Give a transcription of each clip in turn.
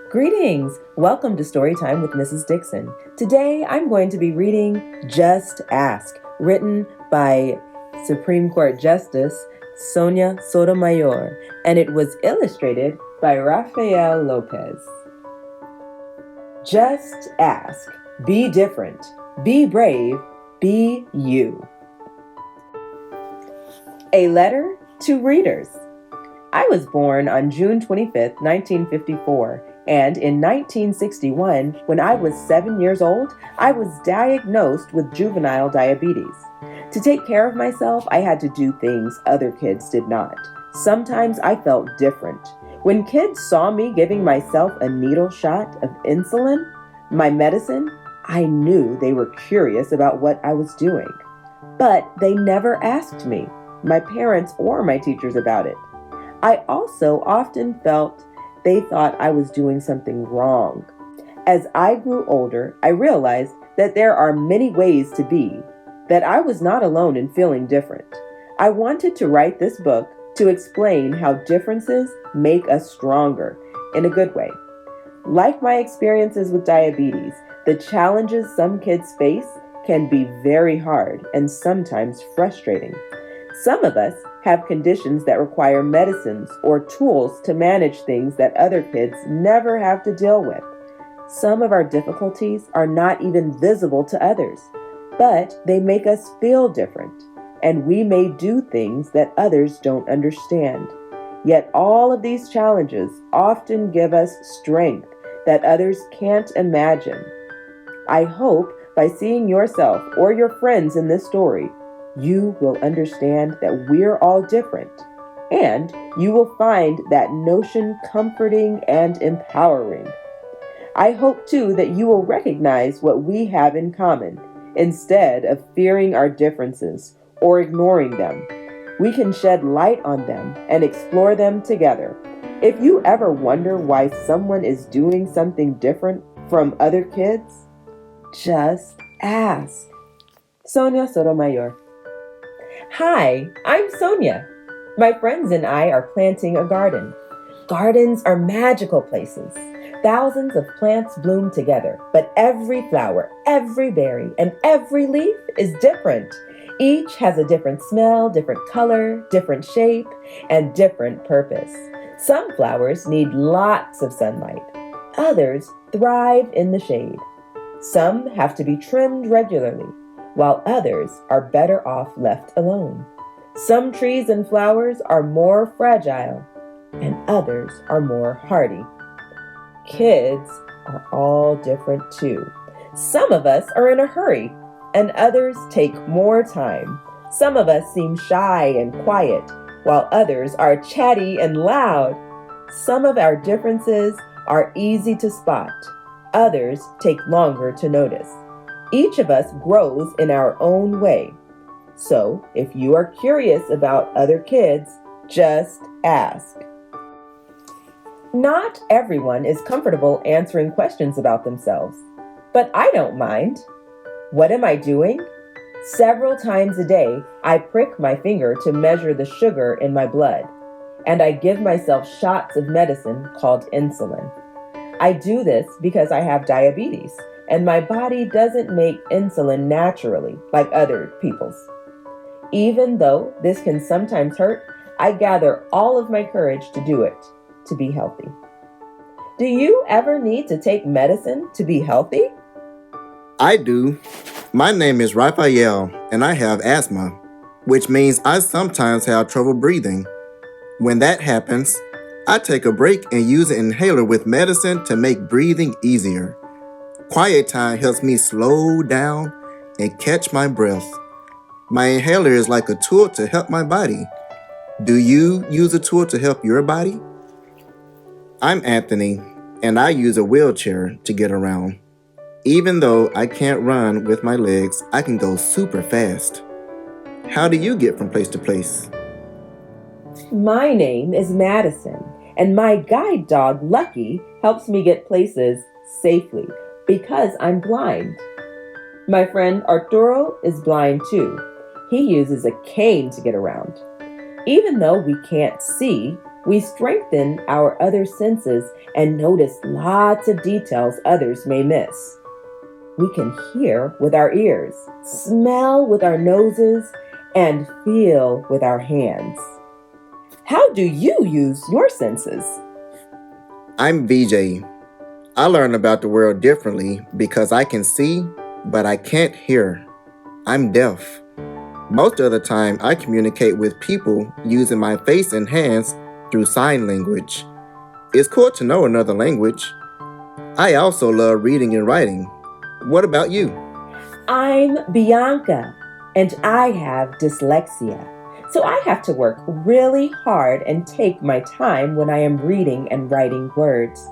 Greetings! Welcome to Storytime with Mrs. Dixon. Today I'm going to be reading Just Ask, written by Supreme Court Justice Sonia Sotomayor, and it was illustrated by Rafael Lopez. Just ask. Be different. Be brave. Be you. A letter to readers. I was born on June 25th, 1954, and in 1961, when I was 7 years old, I was diagnosed with juvenile diabetes. To take care of myself, I had to do things other kids did not. Sometimes I felt different. When kids saw me giving myself a needle shot of insulin, my medicine, I knew they were curious about what I was doing. But they never asked me, my parents or my teachers, about it. I also often felt they thought I was doing something wrong. As I grew older, I realized that there are many ways to be, that I was not alone in feeling different. I wanted to write this book to explain how differences make us stronger in a good way. Like my experiences with diabetes, the challenges some kids face can be very hard and sometimes frustrating. Some of us have conditions that require medicines or tools to manage things that other kids never have to deal with. Some of our difficulties are not even visible to others, but they make us feel different, and we may do things that others don't understand. Yet all of these challenges often give us strength that others can't imagine. I hope by seeing yourself or your friends in this story, you will understand that we're all different, and you will find that notion comforting and empowering. I hope too that you will recognize what we have in common instead of fearing our differences or ignoring them. We can shed light on them and explore them together. If you ever wonder why someone is doing something different from other kids, just ask. Sonia Sotomayor. Hi, I'm Sonia. My friends and I are planting a garden. Gardens are magical places. Thousands of plants bloom together, but every flower, every berry, and every leaf is different. Each has a different smell, different color, different shape, and different purpose. Some flowers need lots of sunlight. Others thrive in the shade. Some have to be trimmed regularly, while others are better off left alone. Some trees and flowers are more fragile, and others are more hardy. Kids are all different too. Some of us are in a hurry, and others take more time. Some of us seem shy and quiet, while others are chatty and loud. Some of our differences are easy to spot. Others take longer to notice. Each of us grows in our own way. So, if you are curious about other kids, just ask. Not everyone is comfortable answering questions about themselves, but I don't mind. What am I doing? Several times a day, I prick my finger to measure the sugar in my blood, and I give myself shots of medicine called insulin. I do this because I have diabetes, and my body doesn't make insulin naturally like other people's. Even though this can sometimes hurt, I gather all of my courage to do it, to be healthy. Do you ever need to take medicine to be healthy? I do. My name is Rafael, and I have asthma, which means I sometimes have trouble breathing. When that happens, I take a break and use an inhaler with medicine to make breathing easier. Quiet time helps me slow down and catch my breath. My inhaler is like a tool to help my body. Do you use a tool to help your body? I'm Anthony, and I use a wheelchair to get around. Even though I can't run with my legs, I can go super fast. How do you get from place to place? My name is Madison, and my guide dog, Lucky, helps me get places safely because I'm blind. My friend Arturo is blind too. He uses a cane to get around. Even though we can't see, We strengthen our other senses and notice lots of details others may miss. We can hear with our ears, smell with our noses, and feel with our hands. How do you use your senses? I'm VJ. I learn about the world differently because I can see, but I can't hear. I'm deaf. Most of the time, I communicate with people using my face and hands through sign language. It's cool to know another language. I also love reading and writing. What about you? I'm Bianca, and I have dyslexia. So I have to work really hard and take my time when I am reading and writing words.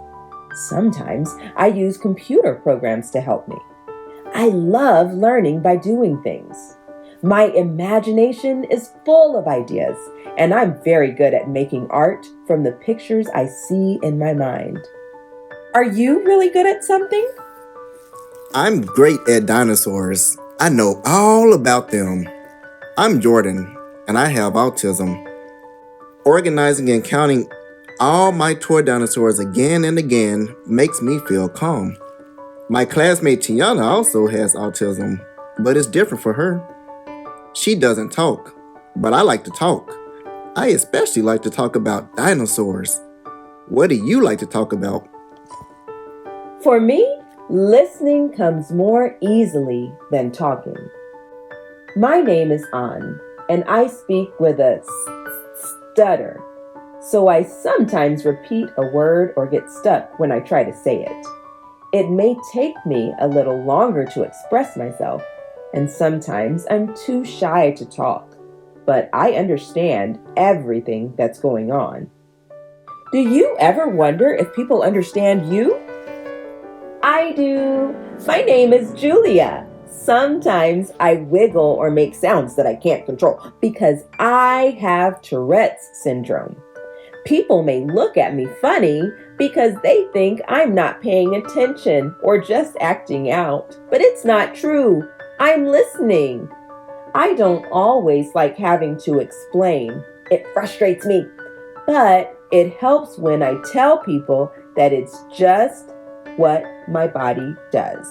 Sometimes I use computer programs to help me. I love learning by doing things. My imagination is full of ideas, and I'm very good at making art from the pictures I see in my mind. Are you really good at something? I'm great at dinosaurs. I know all about them. I'm Jordan, and I have autism. Organizing and counting all my toy dinosaurs again and again makes me feel calm. My classmate Tiana also has autism, but it's different for her. She doesn't talk, but I like to talk. I especially like to talk about dinosaurs. What do you like to talk about? For me, listening comes more easily than talking. My name is An, and I speak with a stutter, so I sometimes repeat a word or get stuck when I try to say it. It may take me a little longer to express myself, and sometimes I'm too shy to talk, but I understand everything that's going on. Do you ever wonder if people understand you? I do. My name is Julia. Sometimes I wiggle or make sounds that I can't control because I have Tourette's syndrome. People may look at me funny because they think I'm not paying attention or just acting out, but it's not true. I'm listening. I don't always like having to explain. It frustrates me, but it helps when I tell people that it's just what my body does.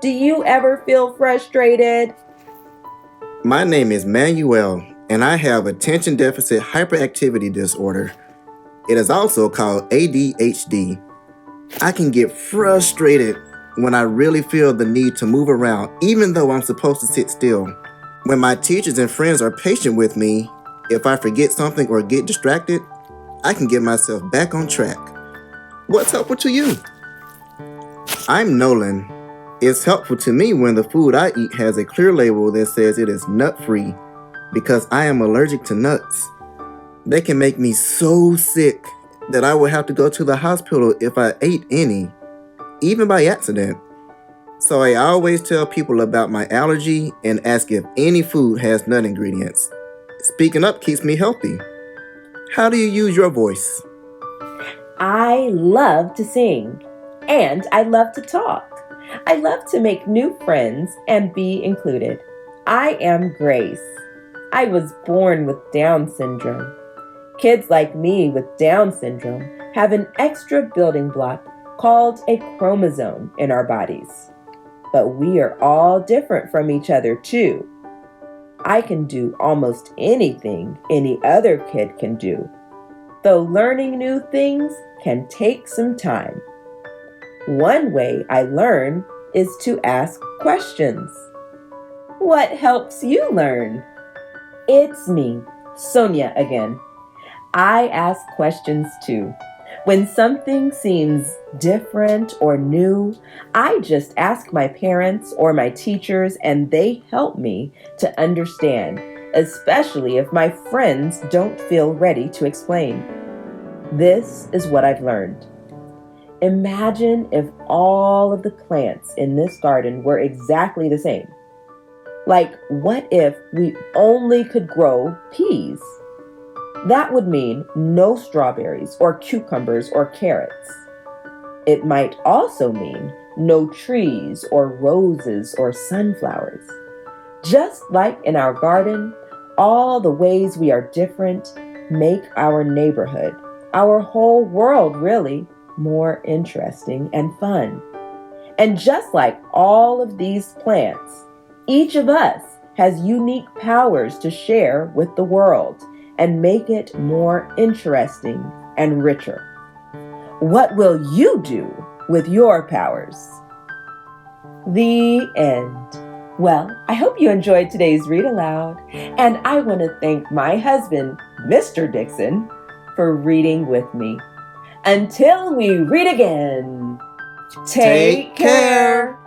Do you ever feel frustrated? My name is Manuel, and I have attention deficit hyperactivity disorder. It is also called ADHD. I can get frustrated when I really feel the need to move around, even though I'm supposed to sit still. When my teachers and friends are patient with me, if I forget something or get distracted, I can get myself back on track. What's helpful to you? I'm Nolan. It's helpful to me when the food I eat has a clear label that says it is nut-free because I am allergic to nuts. They can make me so sick that I would have to go to the hospital if I ate any, even by accident. So I always tell people about my allergy and ask if any food has nut ingredients. Speaking up keeps me healthy. How do you use your voice? I love to sing, and I love to talk. I love to make new friends and be included. I am Grace. I was born with Down syndrome. Kids like me with Down syndrome have an extra building block called a chromosome in our bodies. But we are all different from each other too. I can do almost anything any other kid can do, though learning new things can take some time. One way I learn is to ask questions. What helps you learn? It's me, Sonia again. I ask questions too. When something seems different or new, I just ask my parents or my teachers and they help me to understand, especially if my friends don't feel ready to explain. This is what I've learned. Imagine if all of the plants in this garden were exactly the same. Like, what if we only could grow peas? That would mean no strawberries or cucumbers or carrots. It might also mean no trees or roses or sunflowers. Just like in our garden, all the ways we are different, make our neighborhood, our whole world really, more interesting and fun. And just like all of these plants, each of us has unique powers to share with the world and make it more interesting and richer. What will you do with your powers? The end. Well, I hope you enjoyed today's read aloud, and I want to thank my husband, Mr. Dixon, for reading with me. Until we read again, take care.